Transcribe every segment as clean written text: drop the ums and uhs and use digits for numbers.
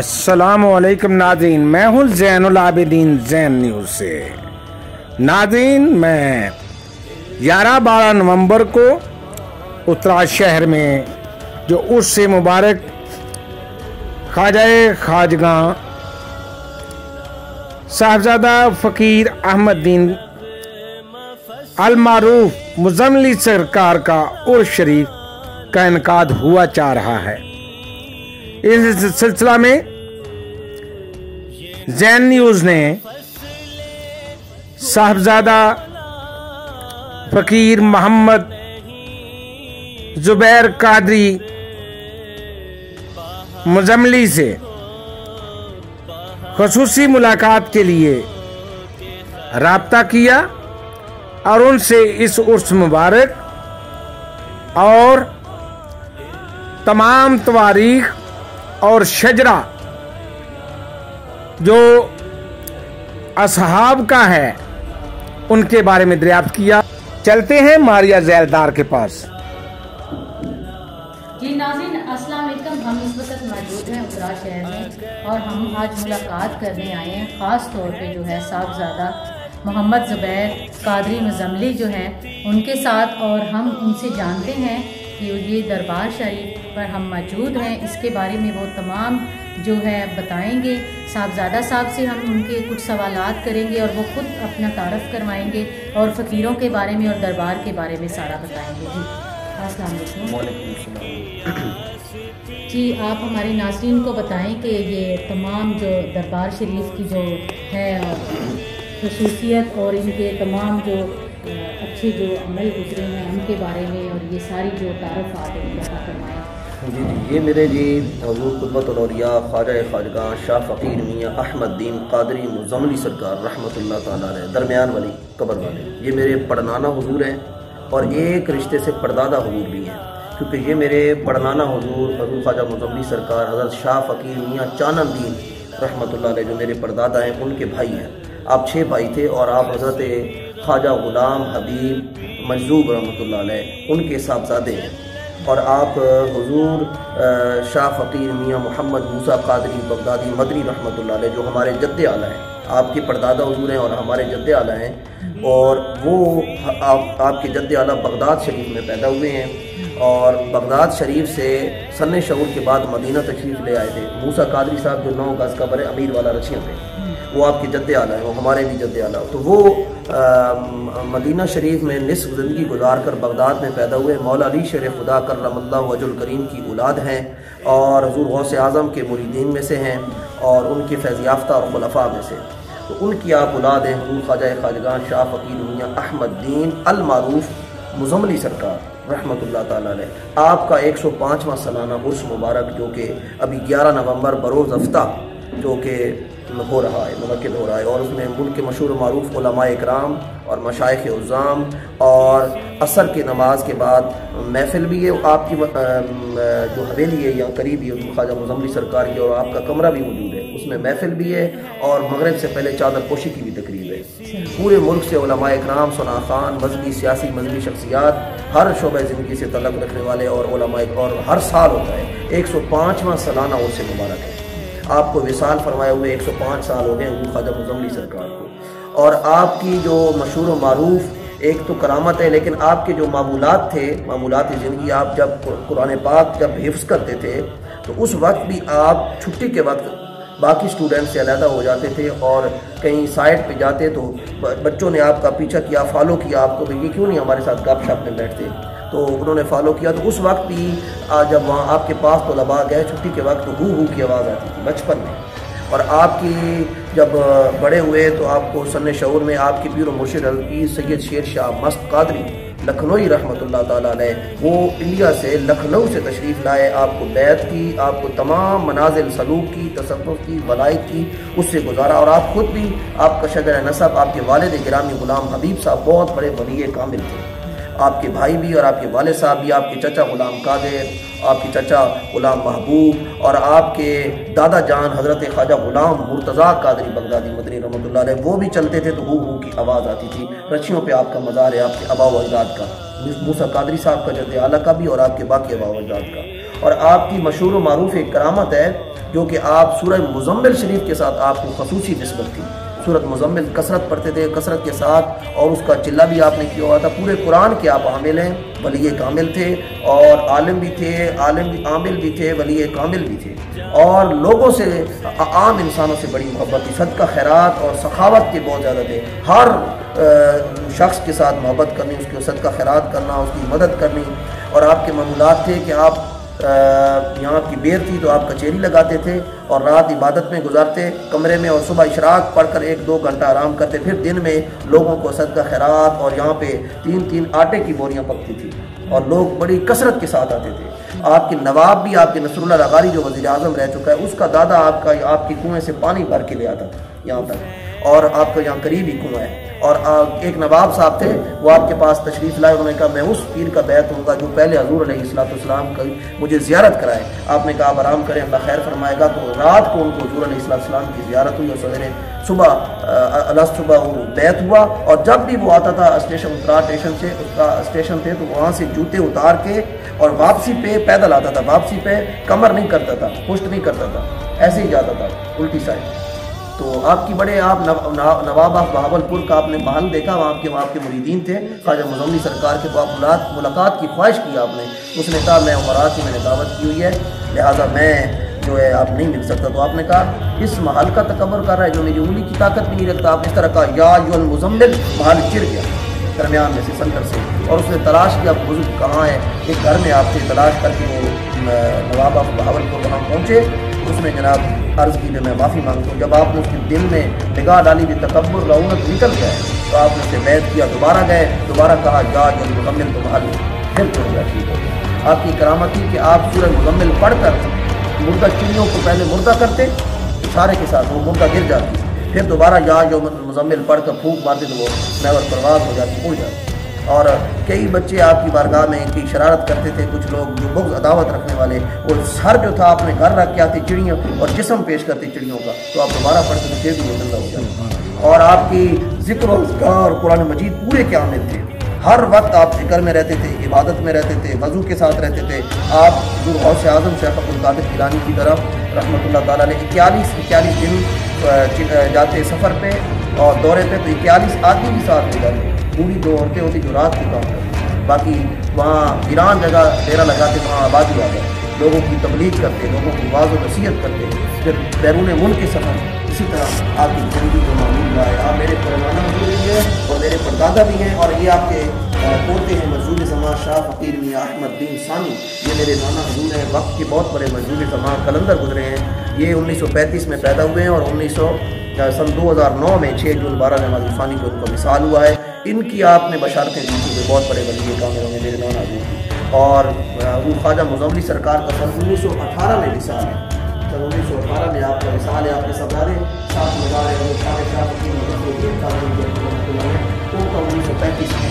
السلام علیکم ناظرین، میں ہوں زین العابدین زین نیوز سے۔ ناظرین، میں 11-12 نومبر کو اترا شہر میں جو اس سے مبارک خواجہ خواجگاں صاحبزادہ فقیر احمد دین المعروف مزملی سرکار کا عرس شریف کا انعقاد ہوا چاہ رہا ہے۔ اس سلسلہ میں زین نیوز نے صاحبزادہ فقیر محمد زبیر قادری مزملی سے خصوصی ملاقات کے لیے رابطہ کیا اور ان سے اس عرس مبارک اور تمام تواریخ اور شجرہ جو اصحاب کا ہے ان کے بارے میں دریافت کیا۔ چلتے ہیں ماریا زیلدار کے پاس۔ جی ناظرین، السلام علیکم۔ ہم اس وقت موجود ہیں اترا شہر میں اور ہم آج ملاقات کرنے آئے ہیں خاص طور پہ جو ہے صاحبزادہ محمد زبیر قادری مزملی جو ہیں ان کے ساتھ، اور ہم ان سے جانتے ہیں کہ یہ دربار شریف پر ہم موجود ہیں، اس کے بارے میں وہ تمام جو ہے بتائیں گے۔ صاحبزادہ صاحب سے ہم ان کے کچھ سوالات کریں گے اور وہ خود اپنا تعارف کروائیں گے اور فقیروں کے بارے میں اور دربار کے بارے میں سارا بتائیں گے۔ جی السلام علیکم۔ وعلیکم السلام۔ جی آپ ہمارے ناظرین کو بتائیں کہ یہ تمام جو دربار شریف کی جو ہے خصوصیت اور ان کے تمام جو اچھے جو عمل گزرے ہیں ان کے بارے میں اور یہ ساری جو تعارفات ہیں ان کا فرمائیں۔ جی یہ میرے حضور قطبۃ الاولیاء خواجہ خواجگاں شاہ فقیر میاں احمد دین قادری مزملی سرکار رحمۃ اللہ تعالیٰ علیہ درمیان والی قبر والے، یہ میرے پڑنانا حضور ہیں اور ایک رشتے سے پردادا حضور بھی ہیں، کیونکہ یہ میرے پڑنانا حضور خواجہ مزملی سرکار حضرت شاہ فقیر میاں چانن دین رحمۃ اللہ علیہ جو میرے پردادا ہیں ان کے بھائی ہیں۔ آپ 6 بھائی تھے اور آپ حضرت خواجہ غلام حبیب مجذوب رحمۃ اللہ علیہ ان کے صاحبزادے ہیں، اور آپ حضور شاہ فقیر میاں محمد موسیٰ قادری بغدادی مدنی رحمۃ اللہ علیہ جو ہمارے جد اعلیٰ ہیں، آپ کے پردادا حضور ہیں اور ہمارے جد اعلیٰ ہیں، اور وہ آپ کے جد اعلیٰ بغداد شریف میں پیدا ہوئے ہیں اور بغداد شریف سے سن شعور کے بعد مدینہ تشریف لے آئے تھے۔ موسیٰ قادری صاحب جو 9 گز قبر امیر والا رچیاں تھے وہ آپ کے جد اعلیٰ ہیں، وہ ہمارے بھی جد اعلیٰ، تو وہ مدینہ شریف میں نصف زندگی گزار کر بغداد میں پیدا ہوئے۔ مولا علی شیر خدا کرم اللہ وجہ الکریم کی اولاد ہیں اور حضور غوث اعظم کے مریدین میں سے ہیں اور ان کے فیض یافتہ اور خلفاء میں سے، تو ان کی آپ اولاد ہیں حضور خواجہ خواجگاں شاہ فقیر میاں احمد دین المعروف مزملی سرکار رحمۃ اللہ تعالیٰ علیہ۔ آپ کا 105واں سالانہ عرس مبارک جو کہ ابھی 11 نومبر بروز ہفتہ جو کہ ہو رہا ہے، منعقد ہو رہا ہے، اور اس میں ملک کے مشہور و معروف علماء اکرام اور مشائخ عظام اور عصر کی نماز کے بعد محفل بھی ہے، آپ کی جو حویلی ہے یا قریب ہی خواجہ مزملی سرکار کی، اور آپ کا کمرہ بھی موجود ہے، اس میں محفل بھی ہے اور مغرب سے پہلے چادر پوشی کی بھی تقریب ہے۔ پورے ملک سے علماء اکرام، ثنا خان، مذہبی سیاسی مذہبی شخصیات، ہر شعبہ زندگی سے تعلق رکھنے والے اور علماء، اور ہر سال ہوتا ہے۔ 105واں سالانہ عرس مبارک ہے۔ آپ کو وصال فرمائے ہوئے 105 سال ہو گئے حضور خواجہ مزملی سرکار کو، اور آپ کی جو مشہور و معروف ایک تو کرامت ہے، لیکن آپ کے جو معمولات تھے، معمولات زندگی، آپ جب قرآن پاک جب حفظ کرتے تھے تو اس وقت بھی آپ چھٹی کے وقت باقی اسٹوڈنٹ سے علیحدہ ہو جاتے تھے اور کہیں سائٹ پہ جاتے تو بچوں نے آپ کا پیچھا کیا، فالو کیا آپ کو، بھی یہ کیوں نہیں ہمارے ساتھ گپ شپ میں بیٹھتے، تو انہوں نے فالو کیا۔ تو اس وقت بھی جب وہاں آپ کے پاس طلباء گئے چھٹی کے وقت تو ہو کی آواز آتی تھی بچپن میں، اور آپ کی جب بڑے ہوئے تو آپ کو سن شعور میں آپ کی پیر و مرشد حضرت پیر سید شیر شاہ مست قادری لکھنوئی رحمۃ اللہ تعالیٰ علیہ وہ انڈیا سے لکھنؤ سے تشریف لائے، آپ کو بیعت کی، آپ کو تمام منازل سلوک کی، تصوف کی، ولایت کی، اس سے گزارا، اور آپ خود بھی آپ کا شجر نسب آپ کے والد گرامی غلام حبیب صاحب بہت بڑے ولی کامل تھے، آپ کے بھائی بھی اور آپ کے والد صاحب بھی، آپ کے چچا غلام قادر، آپ کے چچا غلام محبوب، اور آپ کے دادا جان حضرت خواجہ غلام مرتضیٰ قادری بغدادی مدنی رحمۃ اللہ علیہ وہ بھی چلتے تھے تو ہو کی آواز آتی تھی۔ رچیوں پہ آپ کا مزار ہے، آپ کے آبا و اجداد کا، موسیٰ قادری صاحب کا جد اعلیٰ کا بھی اور آپ کے باقی آبا و اجداد کا، اور آپ کی مشہور و معروف ایک کرامت ہے جو کہ آپ سورہ مزمل شریف کے ساتھ آپ کو خصوصی نسبت تھی. سورۃ مزمل کثرت پڑھتے تھے کثرت کے ساتھ، اور اس کا چلہ بھی آپ نے کیا ہوا تھا. پورے قرآن کے آپ عامل ہیں، ولی کامل تھے، اور عالم بھی تھے، عامل بھی تھے، ولی کامل بھی تھے، اور لوگوں سے، عام انسانوں سے بڑی محبت تھی. صدقہ خیرات اور سخاوت کے بہت زیادہ تھے. ہر شخص کے ساتھ محبت کرنی، اس کو صدقہ خیرات کرنا، اس کی مدد کرنی. اور آپ کے معمولات تھے کہ آپ یہاں آپ کی بیر تھی تو آپ کچہری لگاتے تھے اور رات عبادت میں گزارتے کمرے میں، اور صبح اشراق پڑھ کر 1-2 گھنٹہ آرام کرتے، پھر دن میں لوگوں کو صدقہ خیرات. اور یہاں پہ 3 آٹے کی بوریاں پکتی تھی اور لوگ بڑی کثرت کے ساتھ آتے تھے. آپ کے نواب بھی، آپ کے نصر اللہ لغاری جو وزیر اعظم رہ چکا ہے، اس کا دادا آپ کی کنویں سے پانی بھر کے لے آتا تھا یہاں تک، اور آپ کا یہاں قریب ہی کنواں ہے. اور ایک نواب صاحب تھے، وہ آپ کے پاس تشریف لائے. انہوں نے کہا میں اس پیر کا بیعت ہوں گا جو پہلے حضور علیہ السلام کا مجھے زیارت کرائے. آپ نے کہا آپ آرام کریں، اللہ خیر فرمائے گا. تو رات کو ان کو حضور علیہ السلام کی زیارت ہوئی، اور سویرے صبح وہ بیعت ہوا. اور جب بھی وہ آتا تھا اسٹیشن سے، اس کا اسٹیشن تھے، تو وہاں سے جوتے اتار کے اور واپسی پہ پیدل آتا تھا. واپسی پہ کمر نہیں کرتا تھا، پشت نہیں کرتا تھا، ایسے ہی جاتا تھا الٹی سائڈ. تو آپ کی بڑے آپ نواب آف بہاولپور کا آپ نے محل دیکھا، وہاں کے مریدین تھے. خواجہ مزملی سرکار کے ملاقات کی خواہش کی آپ نے. اس نے کہا میں عمرہ کی میں نے دعوت کی ہوئی ہے، لہٰذا میں جو ہے آپ نہیں مل سکتا. تو آپ نے کہا اس محل کا تکبر کر رہا ہے جو میری انگلی کی طاقت بھی نہیں رکھتا. آپ نے اس طرح کہا یا ایھا المزمل، محل چر گیا درمیان میں سے سنٹر سے، اور اس نے تلاش کیا بزرگ کہاں ہے. ایک گھر میں آپ سے تلاش کر کے وہ نواب آف بہاولپور وہاں پہنچے. اس نے جناب عرض کی کہ میں معافی مانگتا ہوں. جب آپ نے اس کے دل میں نگاہ ڈالی بھی تکبر رعونت نکل گیا ہے، تو آپ نے اسے بیعت کیا. دوبارہ گئے، دوبارہ کہا یا ایھا المزمل، تو محل پھر چڑھ گیا. ٹھیک ہو گیا. آپ کی کرامت تھی کہ آپ سورہ مزمل پڑھ کر مردہ چڑیوں کو پہلے مردہ کرتے، اشارے کے ساتھ وہ مردہ گر جاتی، پھر دوبارہ یا ایھا المزمل پڑھ کر پھونک مارتے تو وہ محور پرواز ہو جاتی، اڑ جاتی. اور کئی بچے آپ کی بارگاہ میں کی شرارت کرتے تھے. کچھ لوگ جو بغض عداوت رکھنے والے، وہ سر جو تھا اپنے گھر رکھ کے آتے چڑیوں اور جسم پیش کرتے چڑیوں کا، تو آپ دوبارہ پڑھتے تو پھر بھی وہ زندہ ہو جاتے. اور آپ کی ذکر و اذکار قرآن مجید پورے کے عامل تھے. ہر وقت آپ ذکر میں رہتے تھے، عبادت میں رہتے تھے، وضو کے ساتھ رہتے تھے. آپ حضور غوث اعظم شیخ عبدالقادر گیلانی کی طرف رحمۃ اللہ تعالیٰ علیہ 41 دن جاتے سفر پہ اور دورے پہ، تو 41 آدمی بھی ساتھ لے جاتے. پوری 2 عورتیں ہوتی جو رات کو کام کرتی، باقی وہاں ویران جگہ ڈیرا لگاتے، وہاں آبادی آ گئے، لوگوں کی تبلیغ کرتے، لوگوں کی واعظ و نصیحت کرتے. پھر بیرون ملک کے سفر اسی طرح آپ کی زندگی کو معمول رہا ہے. آپ میرے پرمانہ حضور بھی ہیں اور میرے پردادا بھی ہیں، اور یہ آپ کے پوتے ہیں مجذوب زماں شاہ فقیر میاں احمد دین ثانی. یہ میرے نانا حضور ہیں، وقت کے بہت بڑے مجذوب زماں قلندر گزرے ہیں. یہ 1935 میں پیدا ہوئے ہیں، اور 2009 میں 6 جون 12 رمضان الثانی کو ان کا وصال ہوا ہے. ان کی آپ نے بشارتیں دی تھی کہ بہت بڑے ولی کامل ہوں گے میرے نانا حضور کی. اور وہ خواجہ مزملی سرکار کا سن 1918 میں وصال ہے. سن 1918 میں آپ کا وصال ہے. آپ کے سردارے 7 مزار ہیں، وہ شاہ فقیر مظفر ان کا 1935 میں.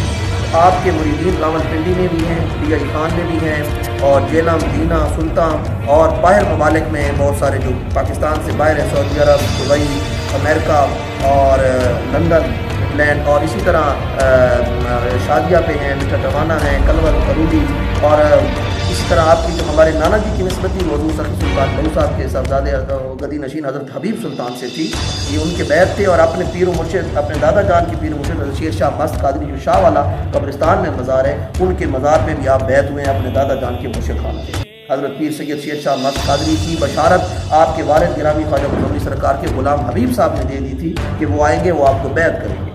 آپ کے مریدین راولپنڈی میں بھی ہیں، ڈی آئی خان میں بھی ہیں، اور جیلم، مدینہ، سلطان اور باہر ممالک میں بہت سارے جو پاکستان سے باہر ہیں، سعودی عرب، دبئی، امریکہ اور لندن، انگلینڈ، اور اسی طرح شادیہ پہ ہیں، میٹھا ٹوانا ہیں، کلور کرودی. اور اسی طرح آپ کی جو ہمارے نانا جی کی نسبت تھی، حضور سلطان بہو صاحب کے صاحبزادے گدی نشین حضرت حبیب سلطان سے تھی. یہ ان کے بیعت تھے. اور اپنے پیر و مرشد، اپنے دادا جان کی پیر و مرشد حضرت شیر شاہ مست قادری جو شاہ والا قبرستان میں مزار ہے، ان کے مزار پہ بھی آپ بیعت ہوئے ہیں اپنے دادا جان کے مرشد خانہ سے. حضرت پیر سید شیر شاہ مست قادری کی بشارت آپ کے والد گرامی خواجہ مزملی سرکار کے غلام حبیب صاحب نے دے دی تھی کہ وہ آئیں گے، وہ آپ کو بیعت کریں گے.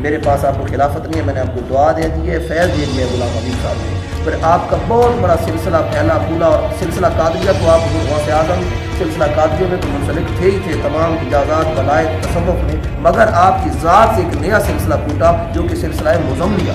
میرے پاس آپ کو خلافت نہیں ہے، میں نے آپ کو دعا دے دی ہے، فیض دے دیا ہے غلام حبیب صاحب نے. پھر آپ کا بہت بڑا سلسلہ پھیلا پھولا، اور سلسلہ قادریہ تو آپ غوث اعظم سلسلہ قادریہ میں تو منسلک تھے ہی تھے تمام اجازات ولایت تصوف میں، مگر آپ کی ذات سے ایک نیا سلسلہ ٹوٹا جو کہ سلسلہ مزملیہ،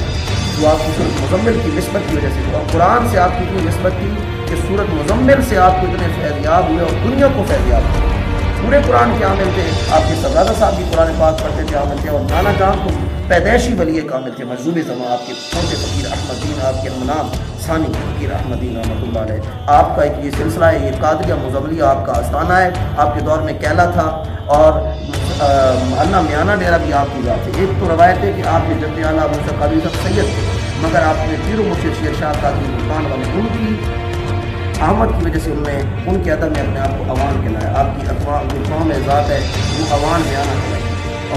جو آپ کی سورۃ مزمل کی نسبت کی وجہ سے ہوا. قرآن سے آپ کی اتنی نسبت تھی کہ سورۃ مزمل سے آپ کو اتنے فیضیاب ہوئے اور دنیا کو فیضیاب ہوئے. پورے قرآن کے عامل تھے. آپ کے سردار صاحب بھی قرآن پاک پڑھتے تھے، عامل تھے. اور نانا جان کو پیدائشی ولی کامل تھے، مجذوب زماں آپ کے پوتے فقیر احمد دین، آپ کے نام ثانی فقیر احمد دین رحمۃ اللہ علیہ. آپ کا ایک یہ سلسلہ ہے، یہ قادریہ مزملیہ آپ کا آستانہ ہے. آپ کے دور میں کیلا تھا اور محلہ میانہ ڈیرا بھی آپ کی ذات ہے. ایک تو روایت ہے کہ آپ کے جد اعلیٰ موسیٰ قادری صاحب سید تھے، مگر آپ نے پیر و مرشد شیر شاہ قادری ملتان والے ان کی آمد کی وجہ سے ان کے ادب میں اپنے آپ کو عوام کہلایا. آپ کی اقوام ذات ہے وہ عوام بیانہ کہلائی.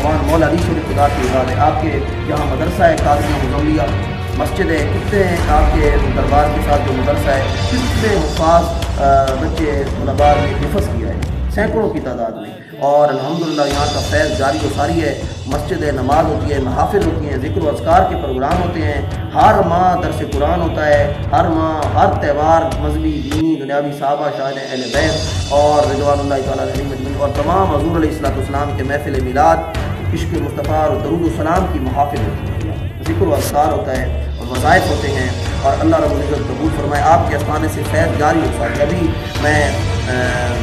عوام مولا علی شریف خدا کی ذات ہے. آپ کے یہاں مدرسہ ہے قادریہ مزملیہ مسجد ہے. کتنے آپ کے دربار کے ساتھ جو مدرسہ ہے کتنے حفاظ بچے طلباء نے حفظ کیا ہے سینکڑوں کی تعداد میں. اور الحمدللہ یہاں کا فیض جاری و ساری ہے. مسجد ہے, نماز ہوتی ہے, محافل ہوتی ہیں, ذکر و اذکار کے پروگرام ہوتے ہیں. ہر ماہ درس قرآن ہوتا ہے. ہر ماہ ہر تہوار مذہبی دینی دنیاوی صحابہ شاہد اہل بیت اور رضوان اللہ تعالیٰ علیہ مجمعین اور تمام حضور علیہ الصلوۃ والسلام کے محفل میلاد عشق مصطفیٰ اور درود السلام کی محافل ہوتی ہے. ذکر و اذکار ہوتا ہے اور وظائف ہوتے ہیں اور اللہ رب العزت قبول فرمائے. آپ کے آستانے سے فیض جاری ہو سکے. ابھی میں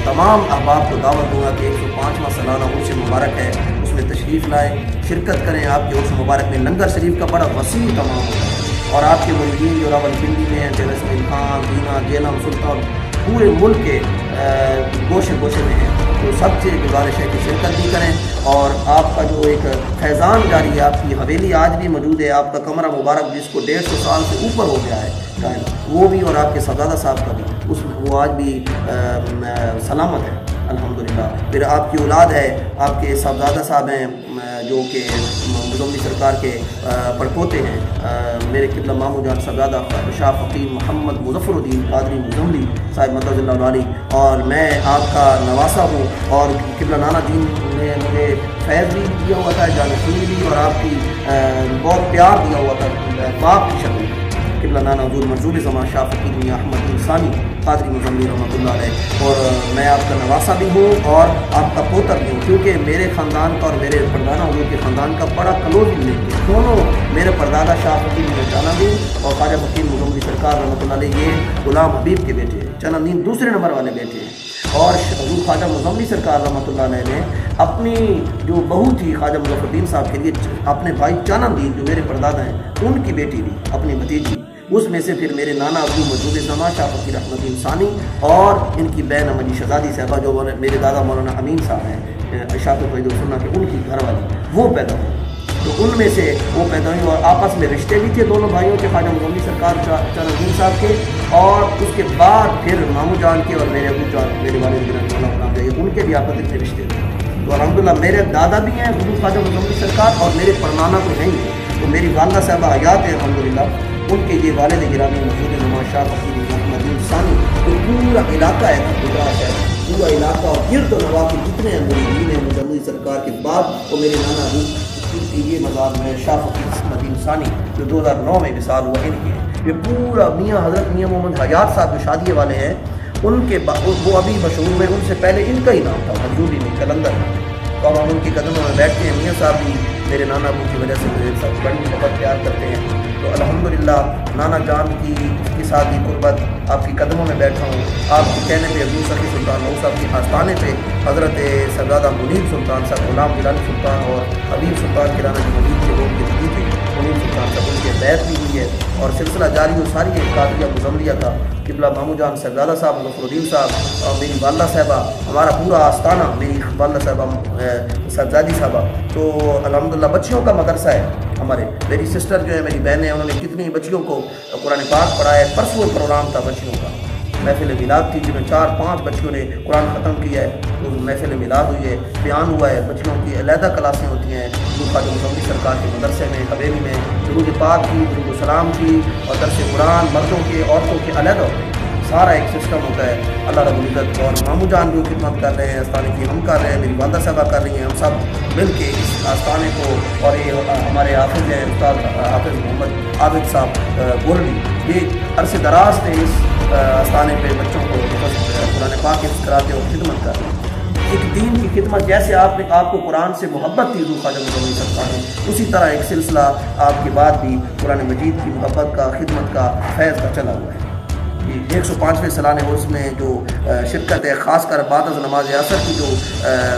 تمام احباب کو دعوت دوں گا کہ 105واں سالانہ عرس مبارک ہے, اس میں تشریف لائیں, شرکت کریں. آپ کے عرس مبارک میں لنگر شریف کا بڑا وسیع تمام ہوتا ہے اور آپ کے مریدین جو راولپنڈی میں ہیں, جیل اسماعیل خان, دینا, جیلم, سلطان, پورے ملک کے گوشے گوشے میں ہیں, تو سب سے گزارش ہے کہ شرکت بھی کریں. اور آپ کا جو ایک فیضان جاری ہے, آپ کی حویلی آج بھی موجود ہے, آپ کا کمرہ مبارک جس کو 150 سال سے اوپر ہو گیا ہے وہ بھی, اور آپ کے صاحبزادہ صاحب کا بھی وہ آج بھی سلامت ہے الحمدللہ. پھر آپ کی اولاد ہے, آپ کے صاحبزادہ صاحب ہیں جو کہ مزملی سرکار کے پڑپوتے ہیں, میرے قبلہ مامو جان صاحبزادہ شاہ فقیر محمد مظفر الدین قادری مزملی صاحب مدد اللہ علیہ, اور میں آپ کا نواسا ہوں. اور قبلہ نانا دین نے مجھے فیض بھی دیا ہوا تھا, جانشینی بھی, اور آپ کی بہت پیار دیا ہوا تھا باپ کی شکل. قبلہ نانا حضور منظور زمان شاہ فقیر میاں احمد بن ثانی قادری مزملی رحمۃ اللہ علیہ, اور میں آپ کا نواسا بھی ہوں اور آپ کا پوتر بھی ہوں, کیونکہ میرے خاندان کا اور میرے پردادا حضور کے خاندان کا بڑا کلوز لنک ہے. دونوں میرے پردادا شاہ فقیر میاں چانا دین اور خواجہ فقیر مزملی سرکار رحمۃ اللہ علیہ یہ غلام حبیب کے بیٹے ہیں. چانا دین دوسرے نمبر والے بیٹے ہیں. اور حضور خواجہ مزملی سرکار رحمۃ اللہ علیہ نے اپنی جو بہو تھی خواجہ مظفر الدین صاحب کے لیے اپنے بھائی چانا دین جو میرے پردادا ہیں ان کی بیٹی دی, اپنی بھتیجی. اس میں سے پھر میرے نانا ابو موجود زمان شاہ فقیر احمد الدین ثانی اور ان کی بہن امنی شہزادی صاحبہ جو میرے دادا مولانا امین صاحب ہیں اشاعت الفید السنہ کے, ان کی گھر والی وہ پیدا ہوئی. تو ان میں سے وہ پیدا ہوئی اور آپس میں رشتے بھی تھے دونوں بھائیوں کے, خواجہ مزملی سرکار چانا دین صاحب کے, اور اس کے بعد پھر مامو جان کے اور میرے ابو جان میرے والد گران ان کے بھی آپس میں رشتے تھے. تو الحمدللہ میرے دادا بھی ہیں حضور خواجہ مزملی سرکار, اور میرے پرنانا تو نہیں ہے. تو میری والدہ صاحبہ حیات ہے الحمدللہ, ان کے یہ والد گرامی مسعود زمان شاہ فقیر محمد بن ثانی. تو پورا علاقہ ہے گجرات ہے, پورا علاقہ اور گرد و نواح کے جتنے مریدین ہیں مزملی سرکار کے بعد وہ میرے نانا ابو کی یہ مزار میں شاہ فقیر محمد بن ثانی جو 2009 میں وصال ہوا ان کے. یہ پورا میاں حضرت میاں محمد حیات صاحب جو شادی والے ہیں ان کے وہ ابھی مشہور ہوئے, ان سے پہلے ان کا ہی نام تھا حضوری میں کلندر. تو اب ہم ان کے قدموں میں بیٹھتے ہیں. میاں صاحب بھی میرے نانا ابو کی وجہ سے مجھے سب بڑی محبت پیار کرتے ہیں. تو الحمدللہ نانا جان کی ساتھ بھی قربت آپ کی قدموں میں بیٹھا ہوں. آپ کے کہنے پہ عبدال سخی سلطان نو صاحب کے آستانے پہ حضرت سرزادہ منیب سلطان صاحب غلام گیلانی سلطان اور حبیب سلطان کرانا جو منیب کے لوگ کے تھے منیب سلطان صاحب ان کے بیعت بھی ہوئی ہے. اور سلسلہ جاری و ساری ہے قادریہ مزملیہ کا. قبلہ مامو جان صاحبزادہ صاحب مظفر الدین صاحب اور میری والدہ صاحبہ, ہمارا پورا آستانہ, میری والدہ صاحبہ صاحبزادی صاحبہ. تو الحمدللہ بچیوں کا مدرسہ ہے ہمارے. میری سسٹر جو ہے میری بہنیں انہوں نے کتنی بچیوں کو قرآن پاک پڑھایا ہے. پرسوں پروگرام تھا بچیوں کا, محفل میلاد تھی جن میں 4-5 بچیوں نے قرآن ختم کیا ہے. تو محفل میلاد ہوئی ہے, بیان ہوا ہے, بچیوں کی علیحدہ کلاسیں ہوتی ہیں خواجہ مزملی سرکار کے مدرسے میں حویلی میں. درود پاک کی, درود السلام کی اور درس قرآن مردوں کے عورتوں کے علیحدہ ہوتے ہیں. سارا ایک سسٹم ہوتا ہے. اللہ رب العزت اور مامو جان جو خدمت کر رہے ہیں آستانے کی, ہم کر رہے ہیں, میری والدہ صاحبہ کر رہی ہیں, ہم سب مل کے اس آستانے کو, اور یہ ہمارے حافظ ہیں استاد حافظ محمد عابد صاحب گولوی, یہ عرصے دراز سے اس آستانے پہ بچوں کو قرآن پاک حفظ کراتے اور خدمت کر رہے ہیں. ایک دین کی خدمت جیسے آپ کو قرآن سے محبت تھی حضور خواجہ مزملی سرکار نے, اسی طرح ایک سلسلہ آپ کے بعد بھی قرآن مجید کی محبت کا, خدمت کا, فیض کا چلا ہوا ہے. 105ویں سالانہ عرس میں جو شرکت ہے, خاص کر بعد از نماز عصر کی جو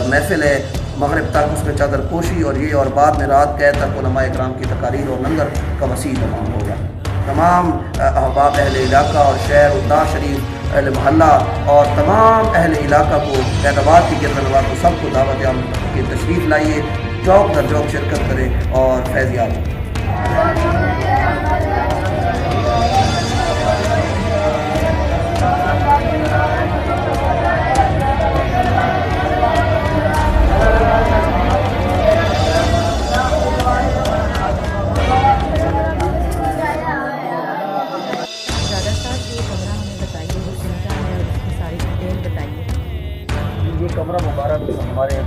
محفل ہے, مغرب تک اس میں چادر پوشی اور یہ, اور بعد میں رات گئے تک علماء اکرام کی تقاریر اور لنگر کا وسیع تمام ہوگا. تمام احباب اہل علاقہ اور شہر اتار شریف اہل محلہ اور تمام اہل علاقہ کو, اعتبار کی گردنوار کو, سب کو دعوت عام کی تشریف لائیے, چوک در چوک شرکت کریں اور فیض یاب ہوں.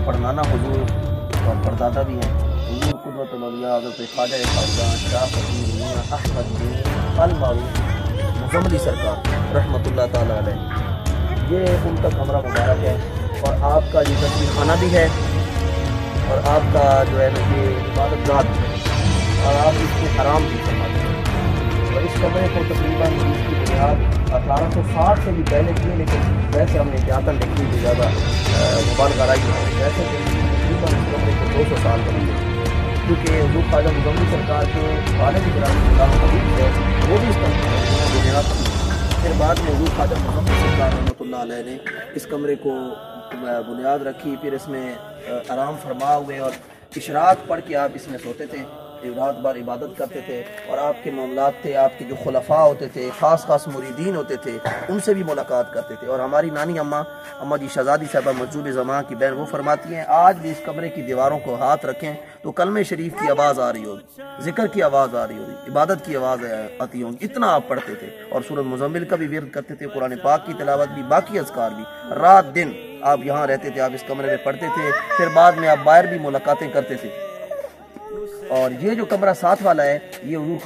پڑنانا حضور اور پردادا بھی ہیں حضور قدوۃ الاولیاء حضرت خواجہ خواجہ شاہ فقیر میاں احمد دین المعروف مزملی سرکار رحمۃ اللہ تعالیٰ علیہ. یہ ان کا کمرہ مبارک ہے اور آپ کا یہ تشریف خانہ بھی ہے اور آپ کا جو ہے نا یہ عبادت گاہ بھی ہے اور آپ اس کے حرام بھی فرماتے ہیں. اور اس کمرے کو تقریباً اس کی بنیاد 1860 سے بھی پہلے کی ہے، لیکن ویسے ہم نے احتیاطاً لکھی کہ زیادہ مبالغہ رائی ہے. ویسے تقریباً اس کمرے کو 200 سال بنے گے کیونکہ حضور خواجہ مزملی سرکار کے والد کرام اللہ حبیب ہے وہ بھی اس کمرے کو بنیاد کی. پھر بعد میں حضور خواجہ مزملی سرکار رحمۃ اللہ علیہ نے اس کمرے کو بنیاد رکھی. پھر اس میں آرام فرما ہوئے اور اشراق پڑھ کے آپ اس میں سوتے تھے، رات بار عبادت کرتے تھے اور آپ کے معاملات تھے، آپ کے جو خلفاء ہوتے تھے، خاص مریدین ہوتے تھے، ان سے بھی ملاقات کرتے تھے. اور ہماری نانی اماں جی شہزادی صاحبہ مجذوب زماں کی بہن وہ فرماتی ہیں آج بھی اس کمرے کی دیواروں کو ہاتھ رکھیں تو کلمہ شریف کی آواز آ رہی ہوگی، ذکر کی آواز آ رہی ہوگی، عبادت کی آواز آتی ہوگی. اتنا آپ پڑھتے تھے اور سورۃ مزمل کا بھی ورد کرتے تھے، قرآن پاک کی تلاوت بھی، باقی اذکار بھی. رات دن آپ یہاں رہتے تھے، آپ اس کمرے میں پڑھتے تھے. پھر بعد میں آپ باہر بھی ملاقاتیں کرتے تھے. اور یہ جو کمرہ ساتھ والا ہے یہ حضور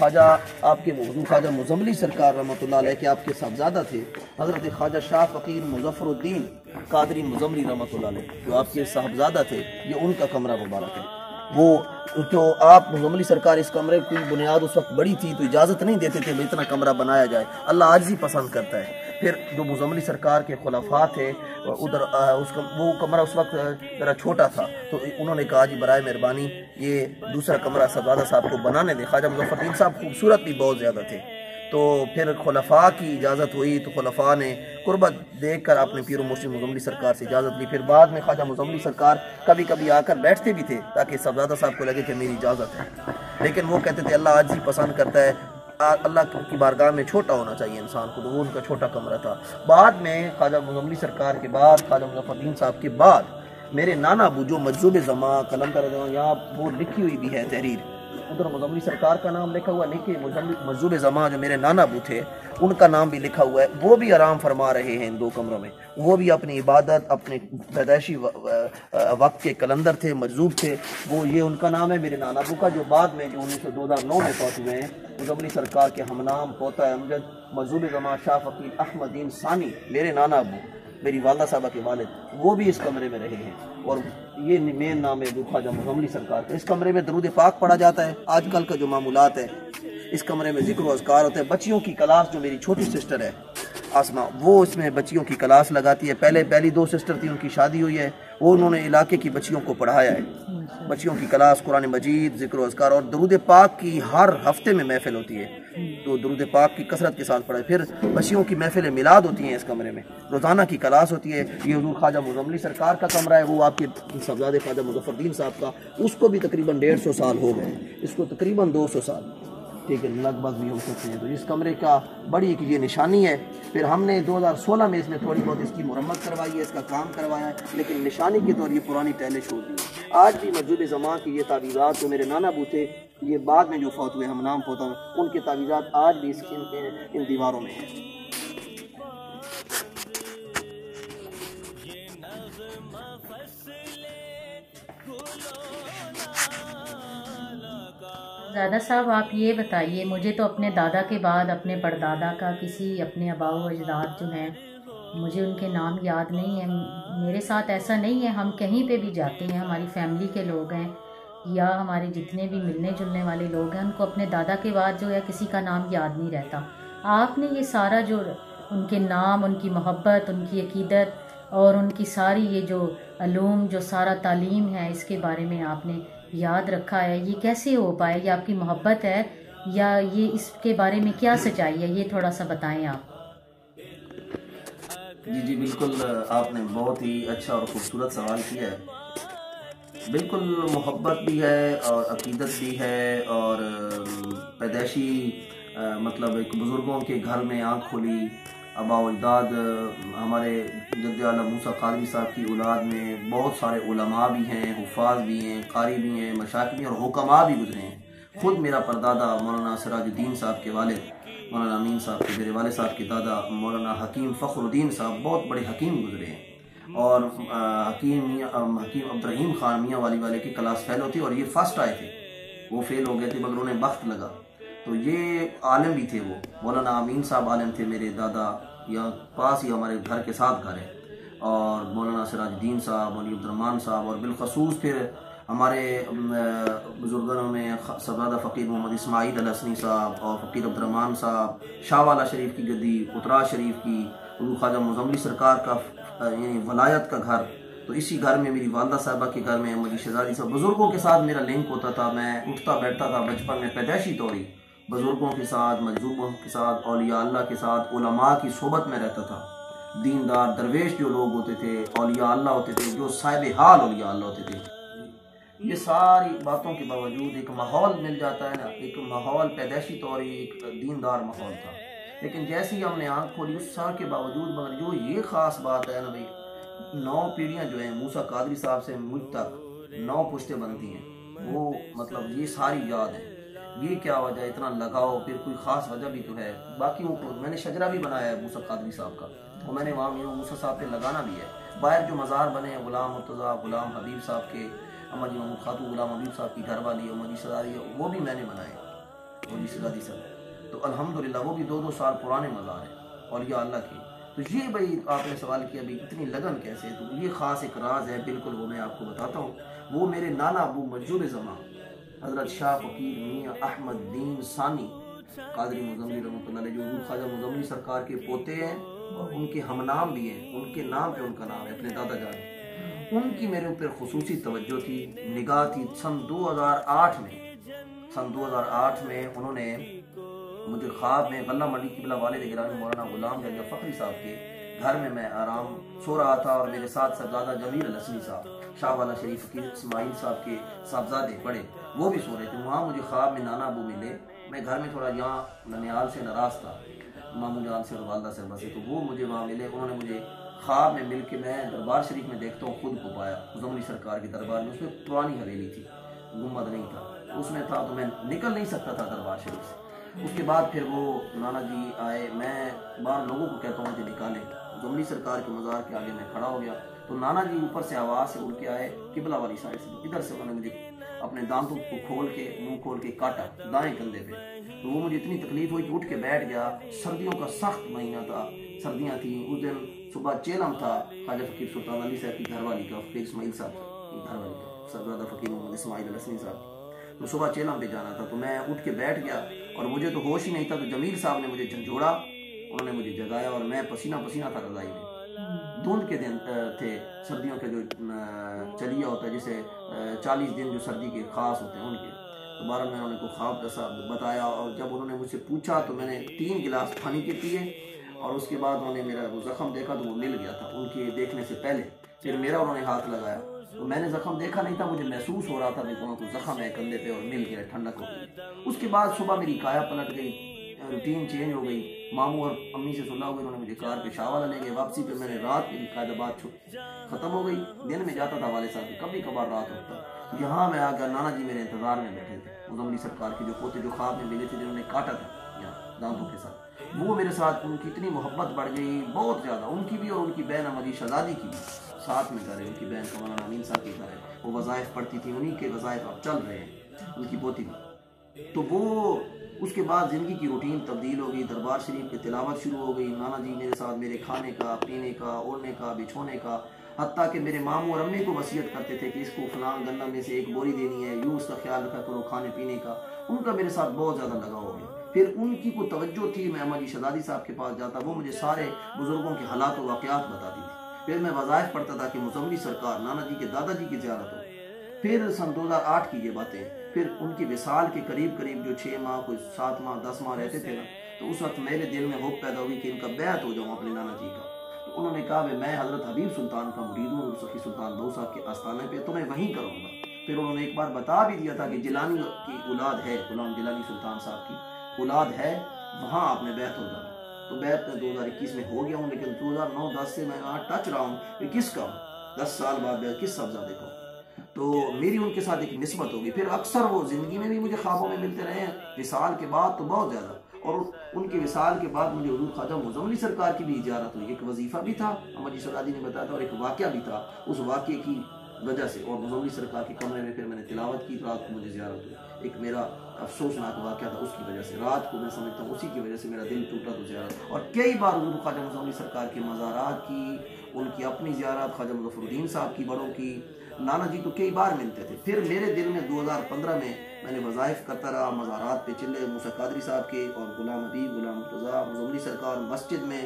خواجہ مزملی سرکار رحمۃ اللہ علیہ کے آپ کے صاحبزادہ تھے حضرت خواجہ شاہ فقیر مظفر الدین قادری مزملی رحمۃ اللہ علیہ، جو آپ کے صاحبزادہ تھے. یہ ان کا کمرہ مبارک ہے. وہ تو آپ مزملی سرکار اس کمرے کی بنیاد اس وقت بڑی تھی تو اجازت نہیں دیتے تھے اتنا کمرہ بنایا جائے. اللہ عاجزی پسند کرتا ہے. پھر جو مزملی سرکار کے خلفاء تھے ادھر وہ کمرہ اس وقت ذرا چھوٹا تھا تو انہوں نے کہا جی برائے مہربانی یہ دوسرا کمرہ صاحبزادہ صاحب کو بنانے دیں. خواجہ مظفر الدین صاحب خوبصورت بھی بہت زیادہ تھے تو پھر خلفاء کی اجازت ہوئی تو خلفاء نے قربت دیکھ کر اپنے پیر و مرشد مزملی سرکار سے اجازت لی. پھر بعد میں خواجہ مزملی سرکار کبھی کبھی آ کر بیٹھتے بھی تھے تاکہ صاحبزادہ صاحب کو لگے کہ میری اجازت ہے، لیکن وہ کہتے تھے اللہ عاجزی پسند کرتا ہے، اللہ کی بارگاہ میں چھوٹا ہونا چاہیے انسان کو. تو وہ ان کا چھوٹا کمرہ تھا. بعد میں خواجہ مزملی سرکار کے بعد خواجہ مظفر الدین صاحب کے بعد میرے نانا ابو جو مجذوب زماں قلم کر یہاں وہ لکھی ہوئی بھی ہے تحریر، ادھر مزملی سرکار کا نام لکھا ہوا نہیں کہ مجذوب زماں جو میرے نانا ابو تھے ان کا نام بھی لکھا ہوا ہے. وہ بھی آرام فرما رہے ہیں ان 2 کمروں میں. وہ بھی اپنی عبادت اپنے پیدائشی وقت کے کلندر تھے، مجذوب تھے. وہ یہ ان کا نام ہے میرے نانا ابو کا، جو بعد میں جو 2009 میں فوت ہوئے ہیں مزملی سرکار کے ہم نام پوتا امجد مجذوب زماں شاہ فقیر احمد دین ثانی میرے نانا ابو میری والدہ صاحبہ کے والد وہ بھی اس کمرے میں رہے ہیں. اور یہ مین نام ہے خواجہ مزملی سرکار کا. اس کمرے میں درود پاک پڑھا جاتا ہے. آج کل کا جو معمولات ہے اس کمرے میں ذکر و اذکار ہوتا ہے. بچیوں کی کلاس جو میری چھوٹی سسٹر ہے آسمہ وہ اس میں بچیوں کی کلاس لگاتی ہے. پہلی 2 سسٹر تھی ان کی شادی ہوئی ہے، وہ انہوں نے علاقے کی بچیوں کو پڑھایا ہے. بچیوں کی کلاس قرآن مجید ذکر و اذکار اور درود پاک کی ہر ہفتے میں محفل ہوتی ہے تو درود پاک کی کثرت کے ساتھ پڑھا. پھر بچیوں کی محفل میلاد ہوتی ہیں اس کمرے میں، روزانہ کی کلاس ہوتی ہے. یہ حضور خواجہ مزملی سرکار کا کمرہ ہے، وہ آپ کے صاحبزادے خواجہ مظفر الدین صاحب کا، اس کو بھی تقریباً 150 سال ہو گئے، اس کو تقریباً 200 سال ٹھیک ہے لگ بھگ بھی ہو سکتے ہیں. تو اس کمرے کا بڑی ایک یہ نشانی ہے. پھر ہم نے 2016 میں اس میں تھوڑی بہت اس کی مرمت کروائی ہے، اس کا کام کروایا ہے، لیکن نشانی کے طور یہ پرانی ٹیلیں چھوڑ دی. آج بھی مجذوب زماں کی یہ تعویذات جو میرے نانا ابو تھے یہ بعد میں جو فوت ہوئے ہم نام پوتا ہوں ان کے تعویذات آج بھی ان دیواروں میں ہیں. زیادہ صاحب آپ یہ بتائیے، مجھے تو اپنے دادا کے بعد اپنے پردادا کا کسی اپنے آباء و اجداد جو ہیں مجھے ان کے نام یاد نہیں ہیں. میرے ساتھ ایسا نہیں ہے، ہم کہیں پہ بھی جاتے ہیں ہماری فیملی کے لوگ ہیں یا ہمارے جتنے بھی ملنے جلنے والے لوگ ہیں ان کو اپنے دادا کے بعد جو ہے کسی کا نام یاد نہیں رہتا. آپ نے یہ سارا جو ان کے نام، ان کی محبت، ان کی عقیدت اور ان کی ساری یہ جو علوم جو سارا تعلیم ہے اس کے بارے میں آپ نے یاد رکھا ہے، یہ کیسے ہو پائے؟ یہ آپ کی محبت ہے یا یہ اس کے بارے میں کیا سچائی ہے؟ یہ تھوڑا سا بتائیں آپ. جی بالکل، آپ نے بہت ہی اچھا اور خوبصورت سوال کیا ہے. بالکل محبت بھی ہے اور عقیدت بھی ہے اور پیدائشی مطلب ایک بزرگوں کے گھر میں آنکھ کھولی. آباء و اجداد ہمارے جد اعلیٰ موسیٰ قادری صاحب کی اولاد میں بہت سارے علماء بھی ہیں، حفاظ بھی ہیں، قاری بھی ہیں، مشائخ بھی ہیں اور حکماء بھی گزرے ہیں. خود میرا پردادا مولانا سراج الدین صاحب کے والد مولانا امین صاحب کے میرے والد صاحب کے دادا مولانا حکیم فخر الدین صاحب بہت بڑے حکیم گزرے ہیں. اور حکیم عبدالرحیم خان میاں والی والے کی کلاس فیل ہوتی اور یہ فرسٹ آئے تھے، وہ فیل ہو گئے تھے مگر انہیں وقت لگا. تو یہ عالم بھی تھے، وہ مولانا امین صاحب عالم تھے، میرے دادا یا پاس ہی ہمارے گھر کے ساتھ گھر ہے، اور مولانا سراج الدین صاحب، مولوی عبدالرحمان صاحب، اور بالخصوص پھر ہمارے بزرگوں میں سرزادہ فقیر محمد اسماعیل الحسنی صاحب اور فقیر عبدالرحمان صاحب، شاہ والا شریف کی گدی، اترا شریف کی، حضور خواجہ مزملی سرکار کا یعنی ولایت کا گھر. تو اسی گھر میں میری والدہ صاحبہ کے گھر میں مجھے شہزادی صاحب، بزرگوں کے ساتھ میرا لنک ہوتا تھا. میں اٹھتا بیٹھتا تھا بچپن میں پیدائشی طور ہی بزرگوں کے ساتھ، مجذوبوں کے ساتھ، اولیاء اللہ کے ساتھ، علماء کی صحبت میں رہتا تھا. دیندار درویش جو لوگ ہوتے تھے، اولیاء اللہ ہوتے تھے، جو صاحب حال اولیاء اللہ ہوتے تھے. یہ ساری باتوں کے باوجود ایک ماحول مل جاتا ہے نا، ایک ماحول پیدائشی طور ہی ایک دیندار ماحول تھا. لیکن جیسے ہی ہم نے آنکھ کھولی اس سال کے باوجود، مگر جو یہ خاص بات ہے نا بھائی، 9 پیڑھیاں جو ہیں موسیٰ قادری صاحب سے مجھ تک 9 پشتیں بنتی ہیں، وہ مطلب یہ ساری یاد ہے. یہ کیا وجہ ہے اتنا لگاؤ؟ پھر کوئی خاص وجہ بھی تو ہے. باقیوں کو میں نے شجرہ بھی بنایا ہے موسیٰ قادری صاحب کا، اور میں نے وہاں موسیٰ صاحب پہ لگانا بھی ہے. باہر جو مزار بنے ہیں غلام مرتضیٰ، غلام حبیب صاحب کے، اما جی محمود خاتون غلام حبیب صاحب کی گھر والی اما جی سداری، وہ بھی میں نے بنائے، اما جی سداری صاحب. تو الحمدللہ وہ بھی 2-2 سال پرانے مزار ہیں اولیاء اللہ کے. تو یہ بھائی آپ نے سوال کیا بھی اتنی لگن کیسے؟ تو یہ خاص ایک راز ہے، بالکل وہ میں آپ کو بتاتا ہوں. وہ میرے نانا ابو مجذوب زمان حضرت شاہ فقیر میاں احمد دین ثانی قادری مزملی رحمۃ اللہ علیہ، جو حضور خواجہ مزملی سرکار کے پوتے ہیں اور ان کے ہم نام بھی ہیں، ان کے نام پہ ان کا نام ہے، اپنے دادا جان. ان کی میرے اوپر خصوصی توجہ تھی، نگاہ تھی. سن 2008 میں انہوں نے مجھے خواب میں غلہ منڈی قبلہ والد گرامی مولانا غلام جلیہ فخری صاحب کے گھر میں آرام سو رہا تھا، اور میرے ساتھ صاحبزادہ جمیل الحسنی صاحب، شاہ والا شریف فقیر اسماعیل صاحب کے صاحبزادے بڑے، وہ بھی سو رہے تھے. وہاں مجھے خواب میں نانا ابو ملے. میں گھر میں تھوڑا یہاں ننیال سے ناراض تھا، ماموں جان سے اور والدہ صاحبہ سے، تو وہ مجھے وہاں ملے. انہوں نے مجھے خواب میں مل کے، میں دربار شریف میں دیکھتا ہوں خود کو پایا مزملی سرکار کے دربار میں. اس میں پرانی حویلی تھی، گنبد نہیں تھا، اس میں تھا. تو میں نکل نہیں سکتا تھا دربار شریف سے. اس کے بعد پھر وہ نانا جی آئے. میں باہر لوگوں کو کہتا ہوں مجھے نکالیں. مزملی سرکار کے مزار کے آگے میں کھڑا ہو گیا، تو نانا جی اوپر سے آواز سے اڑ کے آئے قبلہ والی سائڈ سے. ادھر سے انہوں نے مجھے اپنے دانتوں کو کھول کے، منہ کھول کے کاٹا دائیں کندھے پہ. تو وہ مجھے اتنی تکلیف ہوئی کہ اٹھ کے بیٹھ گیا. سردیوں کا سخت مہینہ تھا، سردیاں تھیں. اس دن صبح چیلم تھا خواجہ فقیر سلطان علی صاحب کی گھر والی کا، فقیر اسماعیل صاحب کی گھر والی کا، سرزادہ فقیر محمد اسماعیل الحسنی صاحب. تو صبح چیلم پہ جانا تھا، تو میں اٹھ کے بیٹھ گیا اور مجھے تو ہوش ہی نہیں تھا. تو جمیل صاحب نے مجھے جھنجھوڑا، انہوں نے مجھے جگایا، اور میں پسینہ پسینہ تھا رضائی میں. دھند کے دن تھے، سردیوں کے جو چلیا ہوتا ہے، جسے 40 دن جو سردی کے خاص ہوتے ہیں ان کے. تو بارہ میں انہوں نے کو خواب جیسا بتایا، اور جب انہوں نے مجھ سے پوچھا تو میں نے 3 گلاس پانی کے پیے، اور اس کے بعد انہوں نے میرا وہ زخم دیکھا تو وہ مل گیا تھا ان کے دیکھنے سے پہلے. پھر میرا انہوں نے ہاتھ لگایا، تو میں نے زخم دیکھا نہیں تھا، مجھے محسوس ہو رہا تھا کہ زخم ہے کندھے پہ، اور مل گیا، ٹھنڈک ہو گئی. اس کے بعد صبح میری کایا پلٹ گئی، روٹین چینج ہو گئی. ماموں اور امی سے صلح ہو گئی، انہوں نے مجھے کار پہ شاہ والا لے گئے. واپسی پہ میں نے رات میری قاعدہ بات ختم ہو گئی. دن میں جاتا تھا والد صاحب کے، کبھی کبھار رات ہوتا. یہاں میں آ گیا، نانا جی میرے انتظار میں بیٹھے تھے، مزملی سرکار کے جو پوتے جو خواب میں ملے تھے، جنہوں نے کاٹا تھا یہاں دانتوں کے ساتھ. وہ میرے ساتھ، ان کی اتنی محبت بڑھ گئی بہت زیادہ، ان کی بھی اور ان کی بہن امجی شہزادی کی بھی ساتھ میں کرے. ان کی بہن کا مولانا امین صاحب کے گھر ہے، وہ وظائف پڑھتی تھی، انہی کے وظائف اب چل رہے ہیں، ان کی پوتی بھی. تو وہ اس کے بعد زندگی کی روٹین تبدیل ہو گئی. دربار شریف کی تلاوت شروع ہو گئی. نانا جی میرے ساتھ میرے کھانے کا، پینے کا، اوڑھنے کا، بچھونے کا، حتیٰ کہ میرے ماموں اور امی کو وصیت کرتے تھے کہ اس کو فلان گندم میں سے 1 بوری دینی ہے، یوں اس کا خیال رکھا کرو کھانے پینے کا. ان کا میرے ساتھ بہت زیادہ لگاؤ ہو گیا. پھر ان کی کوئی توجہ تھی، میں اما جی شہزادی صاحب کے پاس جاتا، وہ مجھے سارے بزرگوں کے حالات و واقعات بتاتی تھی. پھر میں وظائف پڑھتا تھا کہ مزملی سرکار نانا جی کے دادا جی کی زیارت ہو. پھر سن 2008 کی یہ باتیں، پھر ان کی وصال کے قریب جو 6 ماہ، کوئی 7 ماہ 10 ماہ رہتے تھے نا، تو اس وقت میرے دل میں ہوپ پیدا ہوئی کہ ان کا بیعت ہو جاؤں اپنے نانا جی کا. تو انہوں نے کہا میں حضرت حبیب سلطان کا مرید ہوں، سخی سلطان بہو صاحب کے آستانے پہ، تو میں وہیں کروں گا. پھر انہوں نے ایک بار بتا بھی دیا تھا کہ جیلانی کی اولاد ہے، غلام جیلانی سلطان صاحب کی اولاد ہے، وہاں آپ نے بیعت ہو جانا. تو بیعت 2021 میں ہو گیا ہوں، لیکن 2009-10 سے میں ٹچ رہا ہوں کہ کس کا ہوں، 10 سال بعد بیعت کس صاحبزادے کا. تو میری ان کے ساتھ ایک نسبت ہوگی. پھر اکثر وہ زندگی میں بھی مجھے خوابوں میں ملتے رہے ہیں، وصال کے بعد تو بہت زیادہ. اور ان کے وصال کے بعد مجھے حضور خواجہ مزملی سرکار کی بھی زیارت ہوئی. ایک وظیفہ بھی تھا احمد جی سرادی نے بتایا تھا اور ایک واقعہ بھی تھا. اس واقعے کی وجہ سے اور مزملی سرکار کے کمرے میں پھر میں نے تلاوت کی, رات کو مجھے زیارت ہوئی. ایک میرا افسوسناک واقعہ تھا, اس کی وجہ سے رات کو میں سمجھتا ہوں اسی کی وجہ سے میرا دل ٹوٹا تو زیارت. اور کئی بار حضور خواجہ مزملی سرکار کے مزارات کی, ان کی اپنی زیارت, خواجہ مظفر الدین صاحب کی بڑوں کی, نانا جی تو کئی بار ملتے تھے. پھر میرے دل میں 2015 میں نے وظائف کرتا رہا, مزارات پہ چلے موسیٰ قادری صاحب کے اور غلام حبیب, غلام مرتضیٰ, مزملی سرکار. مسجد میں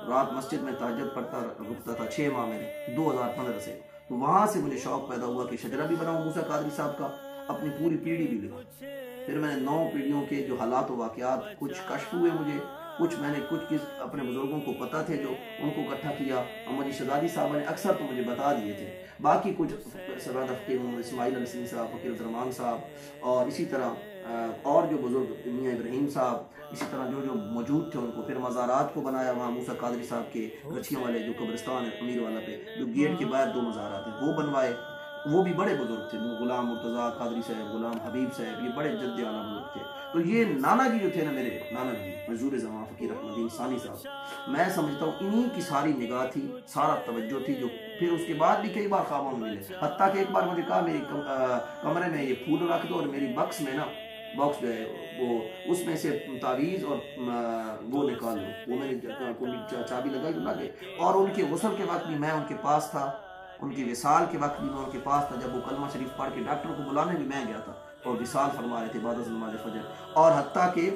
رات مسجد میں تہجد پڑھتا رکتا تھا 6 ماہ میں 2015 سے. تو وہاں سے مجھے شوق پیدا ہوا کہ شجرہ بھی بناؤں موسیٰ قادری صاحب کا, اپنی پوری پیڑھی بھی لکھوں. پھر میں نے 9 پیڑھیوں کے جو حالات و واقعات کچھ کشف ہوئے مجھے, کچھ اپنے بزرگوں کو پتہ تھے جو ان کو اکٹھا کیا. احمد جی شہزادی صاحب نے اکثر تو مجھے بتا دیے تھے, باقی کچھ سرور فقیر محمد اسماعیل الحسنی صاحب, فقیر عبدالرحمان صاحب اور اسی طرح اور جو بزرگ میاں ابراہیم صاحب, اسی طرح جو موجود تھے ان کو. پھر مزارات کو بنایا وہاں موسیٰ قادری صاحب کے گچھیوں والے جو قبرستان ہے امیر والا پہ, جو گیٹ کے باہر 2 مزارات ہیں وہ بنوائے. وہ بھی بڑے بزرگ تھے, غلام مرتضیٰ قادری صاحب, غلام حبیب صاحب, یہ بڑے جد اعلیٰ بزرگ تھے. تو یہ نانا جی جو تھے نا, میرے نانا جی حضور زمان فقیر احمد دین ثانی صاحب, میں سمجھتا ہوں انہی کی ساری نگاہ تھی, سارا توجہ تھی. جو پھر اس کے بعد بھی کئی بار خوابوں میں ملے, حتیٰ کہ ایک بار مجھے کہا میری کمرے میں یہ پھول رکھ دو اور میری باکس میں نا, باکس جو ہے وہ اس میں سے تعویذ اور وہ نکال دو. وہ میں نے چابی لگائی تو لگے. اور ان کے غسل کے وقت بھی میں ان کے پاس تھا, ان کی وصال کے وقت بھی میں ان کے پاس تھا. جب وہ کلمہ شریف پڑھ کے ڈاکٹر کو بلانے بھی میں گیا تھا اور وصال فرما رہے تھے بعد از نماز فجر. اور حتیٰ کہ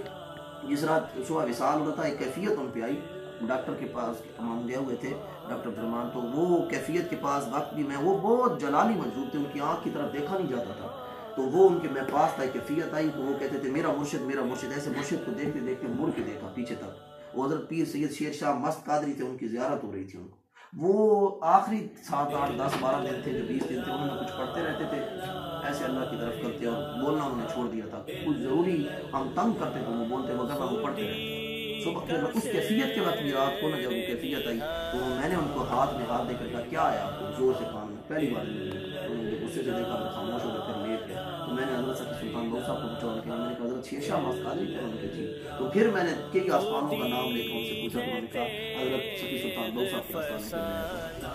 جس رات صبح وصال ہو رہا تھا, ایک کیفیت ان پہ آئی ڈاکٹر کے پاس, ہم گئے ہوئے تھے ڈاکٹر عبدالرحمان, تو وہ کیفیت کے پاس وقت بھی میں, وہ بہت جلالی موجود تھے, ان کی آنکھ کی طرف دیکھا نہیں جاتا تھا. تو وہ ان کے میں پاس تھا, کیفیت آئی تو وہ کہتے تھے میرا مرشد. ایسے مرشد کو دیکھتے دیکھتے مڑ کے دیکھا پیچھے تک. وہ حضرت پیر سید شیر شاہ مست قادری تھے, ان کی زیارت ہو رہی تھی. ان کو وہ آخری 7 8 10 12 دن تھے, جو 20 دن تھے, انہوں نے کچھ پڑھتے رہتے تھے, ایسے اللہ کی طرف کرتے, اور بولنا انہوں نے چھوڑ دیا تھا. کچھ ضروری ہم تنگ کرتے تو وہ بولتے, وغیرہ وہ پڑھتے رہتے. صبح پھر اس کیفیت کے وقت بھی رات کو نا جب وہ کیفیت آئی تو میں نے ان کو ہاتھ میں ہاتھ دے کر کہا کیا آیا آپ کو, زور سے کام. پہلی بار غصے سے دیکھا, خاموش ہو گئے, پھر لیٹ گئے. تو میں نے حضرت سخی سلطان بہو صاحب کو پوچھا, میں نے کہا حضرت شیر شاہ مست قادری تھے, ان کے جی. تو پھر میں نے کئی آسمانوں کا نام لے کر ان سے پوچھا, تو میں نے کہا حضرت سخی سلطان بہو صاحب کے آستانے پہ.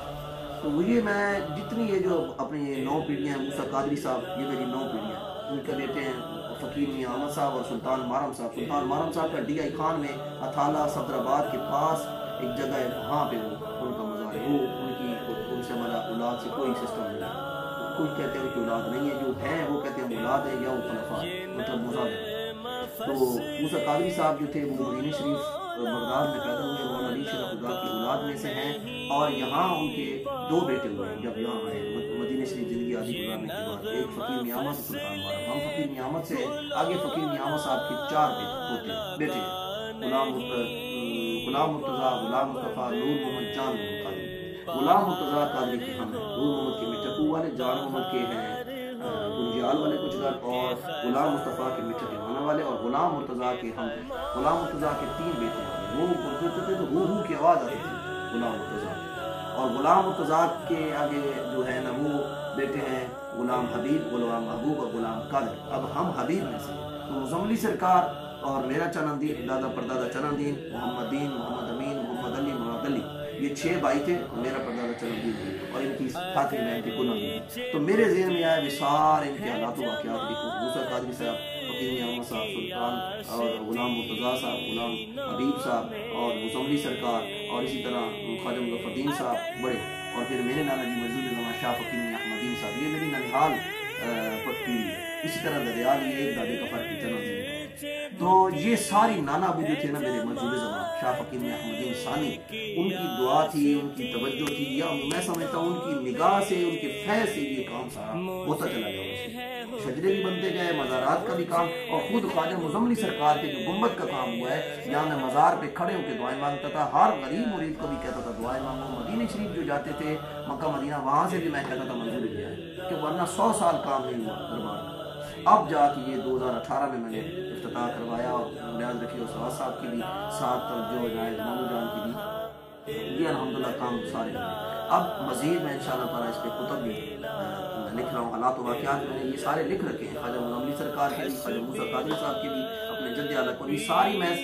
تو یہ میں جتنی یہ جو اپنی 9 پیڑھیاں ہیں, موسیٰ قادری صاحب یہ میری 9 پیڑھیاں, ان کے بیٹے ہیں فقیر میاں احمد صاحب اور سلطان مارم صاحب. سلطان مارم صاحب کا DI خان میں اتھالہ صدر آباد کے پاس ایک جگہ ہے, وہاں پہ وہ ان کا مزار ہے. وہ ان سے ہمارا اولاد سے کوئی سسٹم نہیں ہے. کوئی کہتے ہیں کہ اولاد نہیں ہے, جو ہے وہ کہتے ہیں اولاد ہے یا وہ خلفاء, مطلب مزاد ہے. تو موسیٰ قادری صاحب جو تھے وہ مدینہ شریف بغداد میں پیدا ہوئے, مولانا علی شیر خدا کی اولاد میں سے ہیں. اور یہاں ان کے 2 بیٹے ہوئے ہیں جب یہاں آئے مدینہ شریف زندگی عادی گزارنے کے بعد. ایک فقیر میاں احمد, سلطان مارم. ہم فقیر میاں احمد سے آگے فقیر میاں احمد صاحب کے 4 بیٹے ہیں. غلام مرتضیٰ, غلام مصطفیٰ, نور محمد, جان محمد قادری. غلام مرتضیٰ قادری کے ہم ہیں, نور محمد کے مٹکو والے, جان محمد کے ہیں گنجیال والے کچھ گھر, اور غلام مصطفیٰ کے مٹک مانا والے, اور غلام مرتضیٰ کے ہم. غلام مرتضیٰ کے 3 بیٹے ہیں, وہ بولتے تھے تو ہو کی آواز آتی تھی غلام مرتضیٰ. اور غلام مرتضیٰ کے آگے جو ہے نا وہ بیٹے ہیں غلام حبیب, غلام محبوب اور غلام قادر. اب ہم حبیب میں سے, تو مزملی سرکار اور میرا چنن دین, دادا پردادا چنن دین, محمد دین, محمد امین, محمد علی, محمد علی, یہ 6 بھائی تھے. میرا پردادا چنن دین اور ان کی ساتھی بہن تھی کنن دین. تو میرے ذہن میں آیا وصار ان کے حالات و واقعات لکھوں. موسیٰ قادری صاحب, فقیر میاں احمد صاحب, سلطان اور غلام مرتضیٰ صاحب, غلام حبیب صاحب اور مزملی سرکار, اور اسی طرح خواجہ مظفر الدین صاحب بڑے, اور پھر میرے نانا جی مجدود زمان شاہ فقیر میاں احمد دین صاحب. یہ میری ننہال پٹی ہے. اسی طرح دریال یہ ایک دادے کا فرق کی چنن دین. تو یہ ساری نانا ابو جو تھے نا میرے مجدود زمان شاہ فقیر میاں احمد دین ثانی, ان کی دعا تھی, ان کی توجہ تھی, یا میں سمجھتا ہوں ان کی نگاہ سے, ان کے فیض سے یہ کام سارا ہوتا چلا گیا. شجرے بھی بنتے گئے, مزارات کا بھی کام, اور خود خواجہ مزملی سرکار کے جو گنبد کا کام ہوا ہے, یہاں میں مزار پہ کھڑے ہو کے دعائیں مانگتا تھا. ہر غریب مرید کو بھی کہتا تھا دعائیں مانگو. مدینہ شریف جو جاتے تھے مکہ مدینہ, وہاں سے بھی میں کہتا تھا منظوری دیا ہے, کہ ورنہ 100 سال کام نہیں ہوا دربار کا. اب جا کے یہ 2018 میں نے افتتاح کروایا, اور بنیاد رکھی اور سواز صاحب کی بھی ساتھ جو عنایت مامو جان کی بھی, یہ الحمدللہ کام سارے ہوئے. اب مزید میں انشاءاللہ تعالیٰ اس پہ کتب بھی لکھ رہا ہوں. حالات و واقعات میں نے یہ سارے لکھ رکھے ہیں, خواجہ مزملی سرکار کے بھی, خواجہ موسیٰ قادری صاحب کے بھی, اپنے میں جد اعلیٰ کو. یہ ساری میں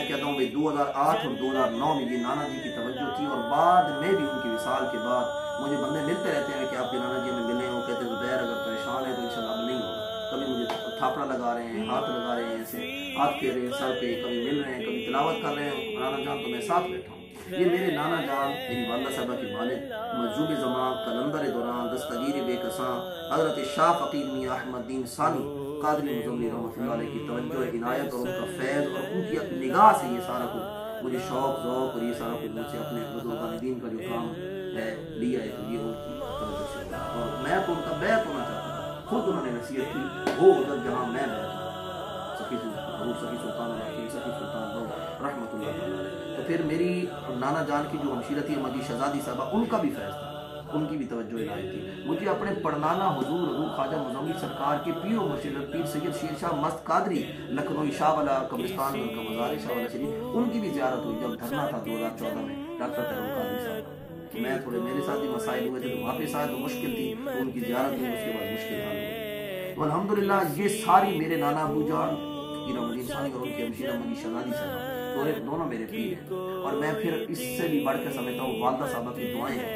کہتا ہوں بھائی 2008 اور 2009 میں یہ نانا جی کی توجہ تھی، اور بعد میں بھی ان کی وصال کے بعد مجھے بندے ملتے رہتے ہیں کہ آپ کے نانا جی ہمیں ملے. وہ کہتے ہیں زبیر اگر پریشان ہے تو انشاءاللہ اب نہیں ہوگا. کبھی مجھے تھاپڑا لگا رہے ہیں، ہاتھ لگا رہے ہیں، ایسے ہاتھ پھیر رہے ہیں سر پہ، کبھی مل رہے ہیں، کبھی تلاوت کر رہے ہیں نانا جان تو میں ساتھ بیٹھا ہوں. یہ میرے نانا جان میری والدہ صاحبہ کی والد مجذوب زمان کلندر دوران دستگیر بے کساں حضرت شاہ فقیر میاں احمد دین ثانی قادری مزملی رحمۃ اللہ علیہ کی توجہ عنایت اور ان کا فیض اور ان کی نگاہ سے یہ سارا کچھ مجھے شوق ذوق اور یہ سارا کچھ مجھ سے اپنے بزرگان دین کا جو کام ہے لیا ہے یہ ان کی توجہ سے ہوتا ہے. اور میں تو ان کا بیعت ہونا چاہتا تھا. خود انہوں نے نصیحت کی وہ ادھر جہاں میں بیٹھا سخی سلطان الحکیم سخی سلطان رحمۃ اللہ علیہ. تو پھر میری نانا جان کی جو ہمشیرہ تھی مدی شہزادی صاحبہ ان کا بھی فیض تھا، ان کی بھی توجہ عنایت تھی. مجھے اپنے پڑنانا حضور خواجہ مزملی سرکار کے پیر و مرشد پیر سید شیر شاہ مست قادری لکھنؤ شاہ والا قبرستان ان کا مزار شاہ والا شریف ان کی بھی زیارت ہوئی جب دھرنا تھا 2014 میں ڈاکٹر تیرون قادری صاحب. میں تھوڑے میرے ساتھ بھی مسائل ہوئے تھے تو واپس آئے تو مشکل تھی تو ان کی زیارت ہوئی، اس کے بعد مشکل حال ہوئی. تو الحمدللہ یہ ساری میرے نانا ابو جان فقیر احمد دین ثانی اور ان کی ہمشیرہ مدی شہزادی صاحبہ دونوں میرے پیر ہیں. اور میں پھر اس سے بھی بڑھ کے سمجھتا ہوں والدہ صاحبہ کی دعائیں ہیں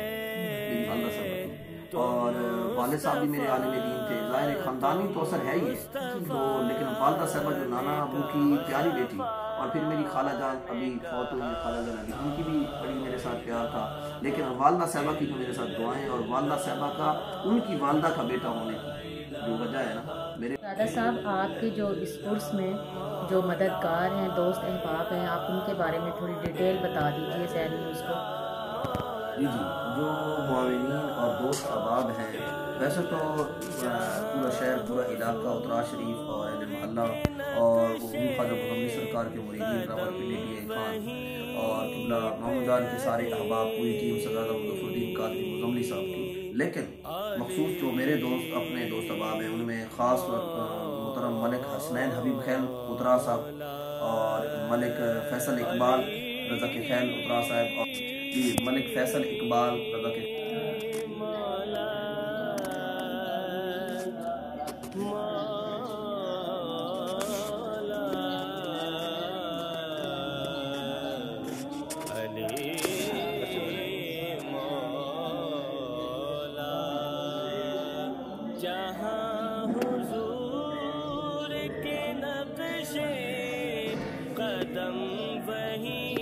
میری والدہ صاحبہ کی، اور والد صاحب بھی میرے عالم دین تھے. ظاہر خاندانی تو اثر ہے ہی ہے تو، لیکن والدہ صاحبہ جو نانا ابو کی پیاری بیٹی اور پھر میری خالہ جان ابھی فوت ہوئی خالہ جان ابھی ان کی بھی بڑی میرے ساتھ پیار تھا. لیکن والدہ صاحبہ کی جو میرے ساتھ دعائیں اور والدہ صاحبہ کا ان کی والدہ کا بیٹا ہونے کی جو وجہ ہے نا میرے دادا صاحب آپ کے جو اس عرس میں جو مددگار ہیں دوست احباب ہیں آپ ان کے بارے میں تھوڑی ڈیٹیل بتا دیجیے زین نیوز کو. جی جو معاونین اور دوست احباب ہیں ویسے تو پورا شہر پورا علاقہ اترا شریف اور اہل محلہ اور خواجہ مزملی سرکار کے مریدین راولپنڈی کے خان اور قبلہ محمد جان کے سارے احباب پوری ٹیم سردار مظفر الدین قادری مزملی صاحب کی. لیکن مخصوص جو میرے دوست اپنے دوست احباب ہیں ان میں خاص طور محترم ملک حسنین حبیب خیل اترا صاحب اور ملک فیصل اقبال رضا کے خیل اترا صاحب اور جی ملک فیصل اقبال رضا کے جہاں حضور کے نقش قدم وہیں